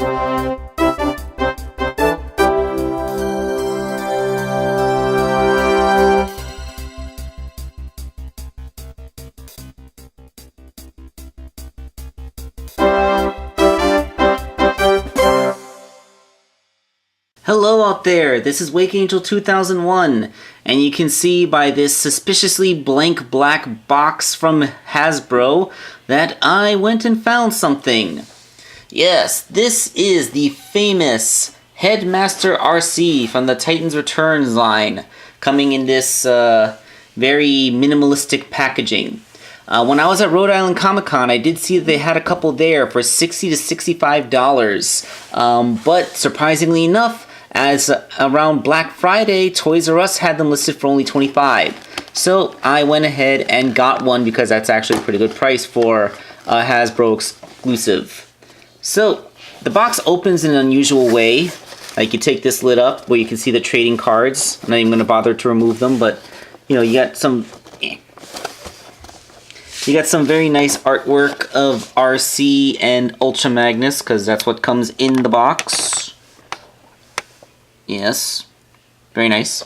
Hello out there, this is Wakeangel2K1, and you can see by this suspiciously blank black box from Hasbro that I went and found something. Yes, this is the famous Headmaster Arcee from the Titans Returns line, coming in this very minimalistic packaging. When I was at Rhode Island Comic Con, I did see that they had a couple there for $60 to $65, but surprisingly enough, as around Black Friday, Toys R Us had them listed for only $25. So I went ahead and got one because that's actually a pretty good price for a Hasbro exclusive. So the box opens in an unusual way. Like, you take this lid up where you can see the trading cards. I'm not even going to bother to remove them, but you know, you got some very nice artwork of Arcee and Ultra Magnus, because that's what comes in the box. Yes, very nice.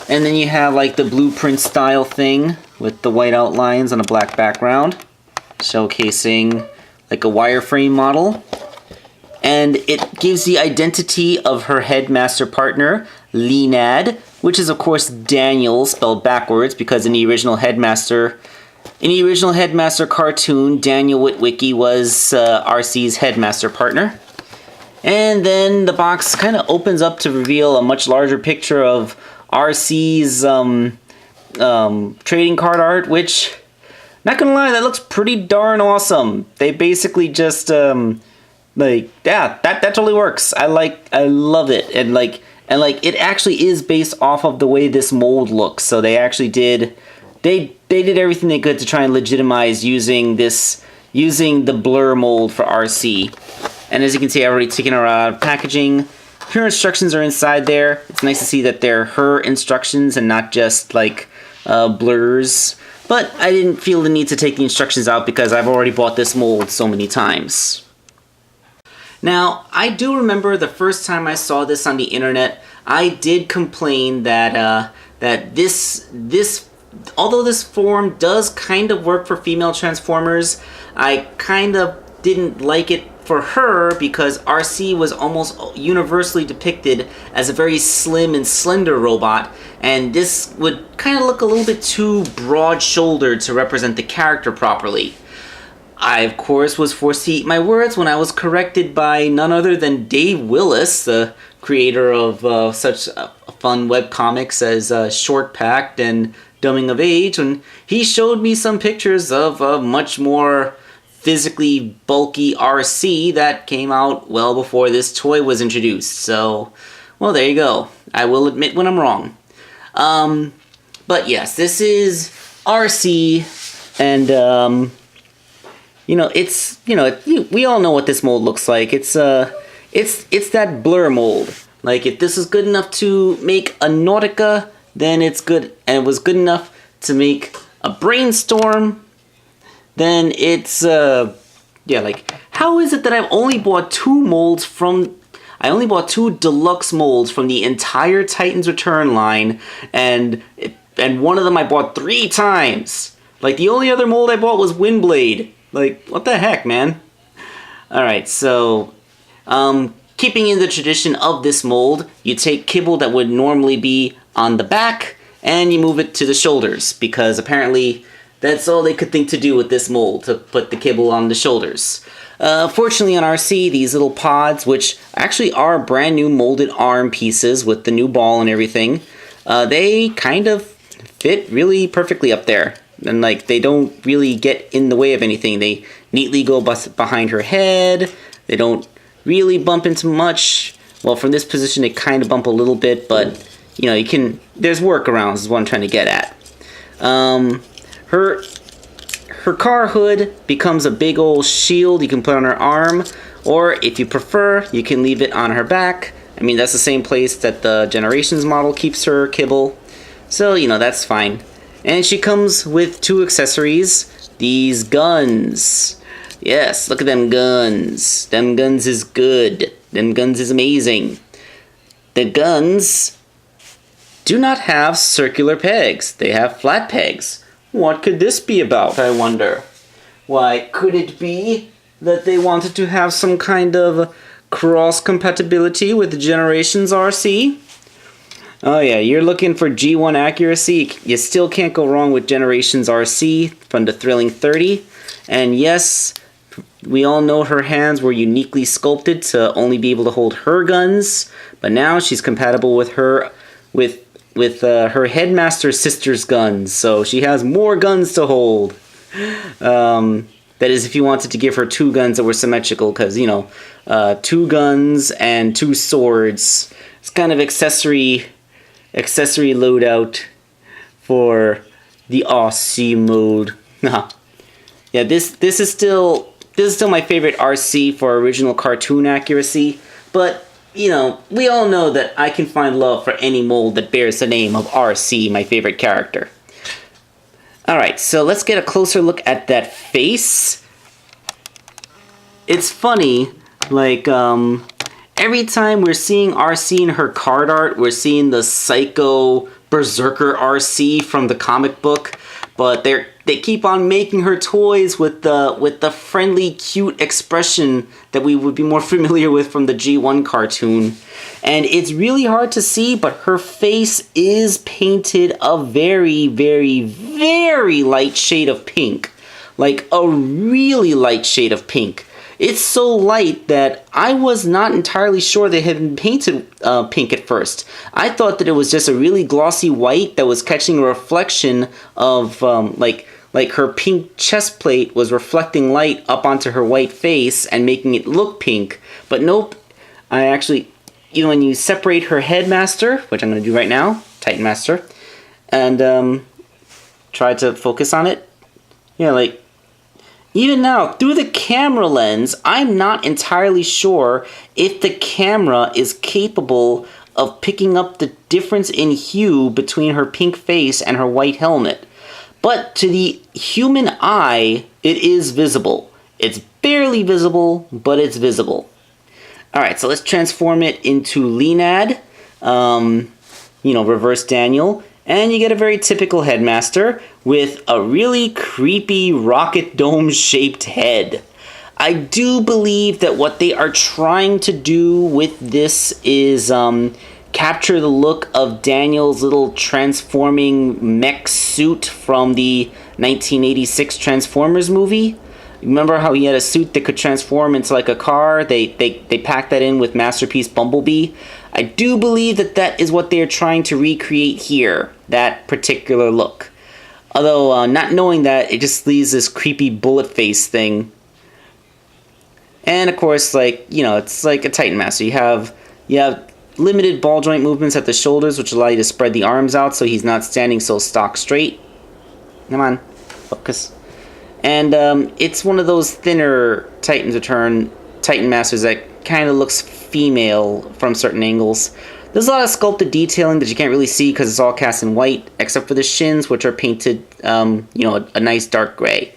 And then you have like the blueprint style thing with the white outlines on a black background, showcasing like a wireframe model. And it gives the identity of her headmaster partner, Leonad, which is of course Daniel spelled backwards, because in the original headmaster cartoon, Daniel Witwicky was Arcee's headmaster partner. And then the box kind of opens up to reveal a much larger picture of Arcee's trading card art, which, not gonna lie, that looks pretty darn awesome. They basically just like, yeah, that totally works. I love it, and it actually is based off of the way this mold looks. So they actually did everything they could to try and legitimize using the blur mold for Arcee. And as you can see, I've already taken her out of packaging. Her instructions are inside there. It's nice to see that they're her instructions and not just like blurs. But I didn't feel the need to take the instructions out because I've already bought this mold so many times. Now, I do remember the first time I saw this on the internet, I did complain that although this form does kind of work for female Transformers, I kind of didn't like it for her because Arcee was almost universally depicted as a very slim and slender robot, and this would kind of look a little bit too broad-shouldered to represent the character properly. I, of course, was forced to eat my words when I was corrected by none other than Dave Willis, the creator of such fun webcomics as Short Packed and Dumbing of Age, and he showed me some pictures of a much more physically bulky Arcee that came out well before this toy was introduced. So, well, there you go. I will admit when I'm wrong. But yes, this is Arcee, and we all know what this mold looks like. It's that blur mold. Like, if this is good enough to make a Nautica, then it's good, and it was good enough to make a Brainstorm, then it's, like, how is it that I've only bought two deluxe molds from the entire Titans Return line, and one of them I bought 3 times? Like, the only other mold I bought was Windblade. Like, what the heck, man? Alright, so, keeping in the tradition of this mold, you take kibble that would normally be on the back, and you move it to the shoulders, because apparently that's all they could think to do with this mold, to put the kibble on the shoulders. Fortunately on Arcee, these little pods, which actually are brand new molded arm pieces with the new ball and everything, they kind of fit really perfectly up there. And like, they don't really get in the way of anything. They neatly go behind her head. They don't really bump into much. Well, from this position, they kind of bump a little bit, but you know, there's workarounds is what I'm trying to get at. Her car hood becomes a big old shield you can put on her arm, or if you prefer, you can leave it on her back. I mean, that's the same place that the Generations model keeps her kibble, so, you know, that's fine. And she comes with 2 accessories, these guns. Yes, look at them guns. Them guns is good. Them guns is amazing. The guns do not have circular pegs. They have flat pegs. What could this be about, I wonder? Why, could it be that they wanted to have some kind of cross-compatibility with the Generations Arcee? Oh yeah, you're looking for G1 accuracy. You still can't go wrong with Generations Arcee from the Thrilling 30. And yes, we all know her hands were uniquely sculpted to only be able to hold her guns, but now she's compatible with her her headmaster sister's guns, so she has more guns to hold. That is, if you wanted to give her two guns that were symmetrical, because, you know, two guns and two swords. It's kind of accessory loadout for the Arcee mode. Yeah, this is still my favorite Arcee for original cartoon accuracy, but you know, we all know that I can find love for any mold that bears the name of Arcee, my favorite character. Alright, so let's get a closer look at that face. It's funny, like, every time we're seeing Arcee in her card art, we're seeing the psycho berserker Arcee from the comic book, but they keep on making her toys with the friendly, cute expression that we would be more familiar with from the G1 cartoon. And it's really hard to see, but her face is painted a very, very, very light shade of pink. Like a really light shade of pink. It's so light that I was not entirely sure they had been painted pink at first. I thought that it was just a really glossy white that was catching a reflection of like her pink chest plate was reflecting light up onto her white face and making it look pink. But nope, I actually, you know, when you separate her headmaster, which I'm going to do right now, Titan Master, and try to focus on it, yeah, like, even now, through the camera lens, I'm not entirely sure if the camera is capable of picking up the difference in hue between her pink face and her white helmet. But to the human eye, it is visible. It's barely visible, but it's visible. Alright, so let's transform it into Lenad, you know, reverse Daniel. And you get a very typical headmaster with a really creepy rocket dome shaped head. I do believe that what they are trying to do with this is capture the look of Daniel's little transforming mech suit from the 1986 Transformers movie. Remember how he had a suit that could transform into like a car? They packed that in with Masterpiece Bumblebee. I do believe that that is what they are trying to recreate here, that particular look. Although, not knowing that, it just leaves this creepy bullet face thing. And of course, like, you know, it's like a Titan Master. You have limited ball joint movements at the shoulders, which allow you to spread the arms out so he's not standing so stock straight. Come on, focus. And it's one of those thinner Titan Masters that kind of looks female from certain angles. There's a lot of sculpted detailing that you can't really see because it's all cast in white, except for the shins, which are painted, you know, a nice dark gray.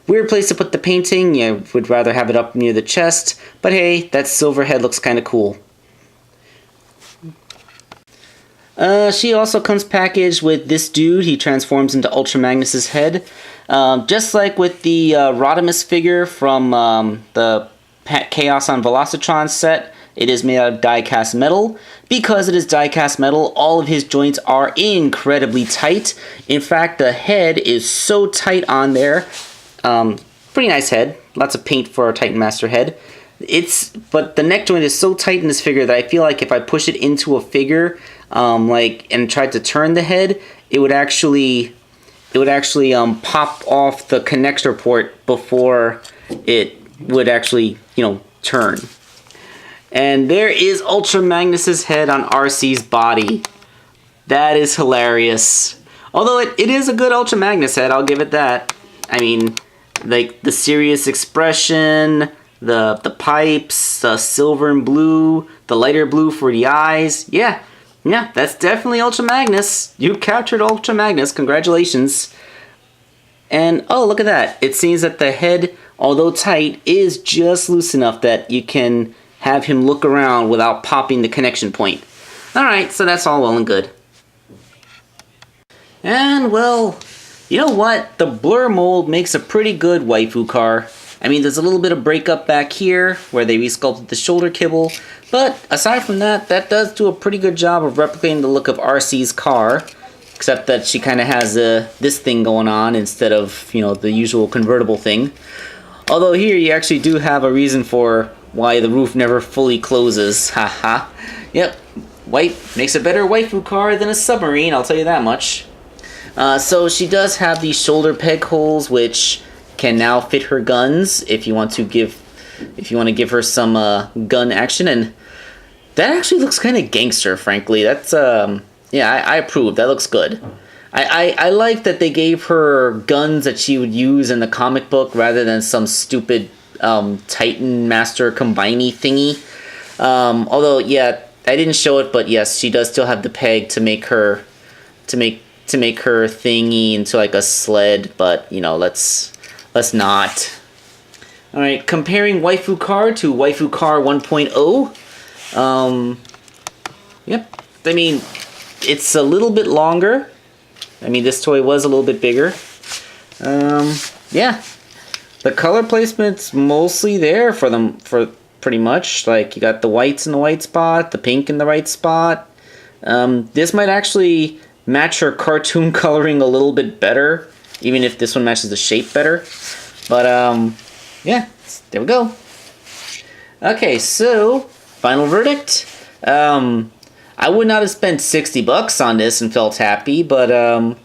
Weird place to put the painting. You would rather have it up near the chest, but hey, that silver head looks kind of cool. She also comes packaged with this dude. He transforms into Ultra Magnus's head. Just like with the Rodimus figure from the Chaos on Velocitron set, it is made out of die-cast metal. Because it is die-cast metal, all of his joints are incredibly tight. In fact, the head is so tight on there. Pretty nice head. Lots of paint for a Titan Master head. But the neck joint is so tight in this figure that I feel like if I push it into a figure, and tried to turn the head, it would actually pop off the connector port before it would actually, you know, turn. And there is Ultra Magnus's head on Arcee's body. That is hilarious. Although it is a good Ultra Magnus head, I'll give it that. I mean, like the serious expression, the pipes, the silver and blue, the lighter blue for the eyes. Yeah, that's definitely Ultra Magnus. You captured Ultra Magnus. Congratulations. And oh, look at that. It seems that the head, although tight, is just loose enough that you can have him look around without popping the connection point. Alright, so that's all well and good. And, well, you know what? The blur mold makes a pretty good waifu car. I mean, there's a little bit of breakup back here where they resculpted the shoulder kibble, but aside from that, that does do a pretty good job of replicating the look of Arcee's car, except that she kind of has this thing going on instead of, you know, the usual convertible thing. Although here you actually do have a reason for why the roof never fully closes. Haha. Yep. White makes a better waifu car than a submarine, I'll tell you that much. So she does have these shoulder peg holes, which can now fit her guns if you want to give her some gun action, and that actually looks kind of gangster, frankly. That's yeah, I approve. That looks good. I like that they gave her guns that she would use in the comic book rather than some stupid Titan Master combiney thingy. Although, yeah, I didn't show it, but yes, she does still have the peg to make her her thingy into like a sled. But you know, let's not. All right, comparing waifu car to waifu car 1.0. Yep, I mean, it's a little bit longer. I mean, this toy was a little bit bigger. Yeah, the color placement's mostly there for them, for pretty much. Like, you got the whites in the white spot, the pink in the right spot. This might actually match her cartoon coloring a little bit better, even if this one matches the shape better. But, yeah, there we go. Okay, so, final verdict. I would not have spent $60 on this and felt happy, but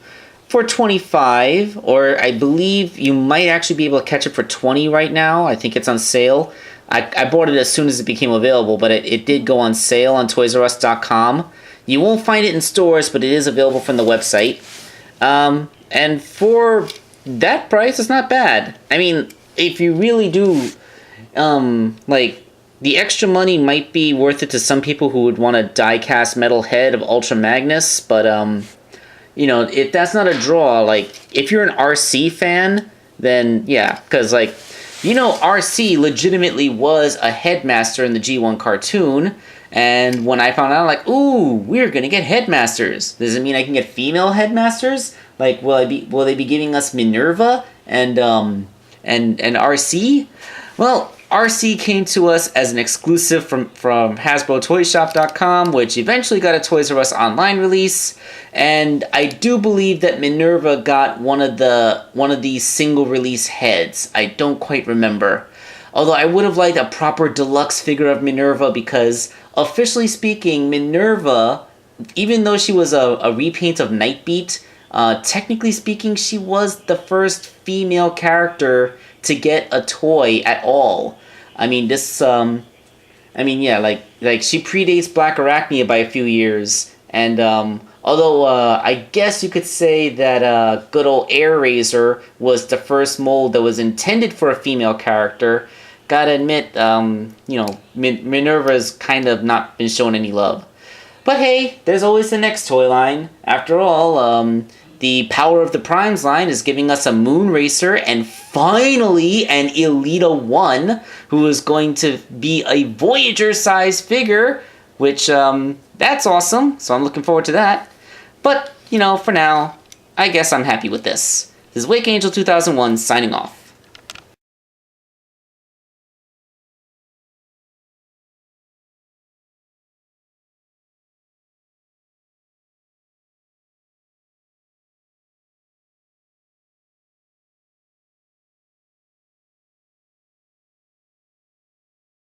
for 25, or I believe you might actually be able to catch it for 20 right now. I think it's on sale. I bought it as soon as it became available, but it did go on sale on ToysRUs.com. You won't find it in stores, but it is available from the website. And for that price, it's not bad. I mean, if you really do, like, the extra money might be worth it to some people who would want a die-cast metal head of Ultra Magnus, but, you know, if that's not a draw, like, if you're an Arcee fan, then, yeah, because, like, you know, Arcee legitimately was a headmaster in the G1 cartoon, and when I found out, like, ooh, we're gonna get headmasters. Does it mean I can get female headmasters? Like, will they be giving us Minerva and Arcee? Well, Arcee came to us as an exclusive from HasbroToyShop.com, which eventually got a Toys R Us online release, and I do believe that Minerva got one of these single release heads. I don't quite remember. Although I would have liked a proper deluxe figure of Minerva, because officially speaking, Minerva, even though she was a repaint of Nightbeat, technically speaking, she was the first female character to get a toy at all. I mean, this, I mean, yeah, like she predates Black Arachnia by a few years, and, although, I guess you could say that, good old Air Razor was the first mold that was intended for a female character, gotta admit, you know, Minerva's kind of not been shown any love. But hey, there's always the next toy line. After all, the Power of the Primes line is giving us a Moon Racer and finally an Elita 1, who is going to be a Voyager-sized figure, which, that's awesome, so I'm looking forward to that. But, you know, for now, I guess I'm happy with this. This is Wakeangel2K1 signing off.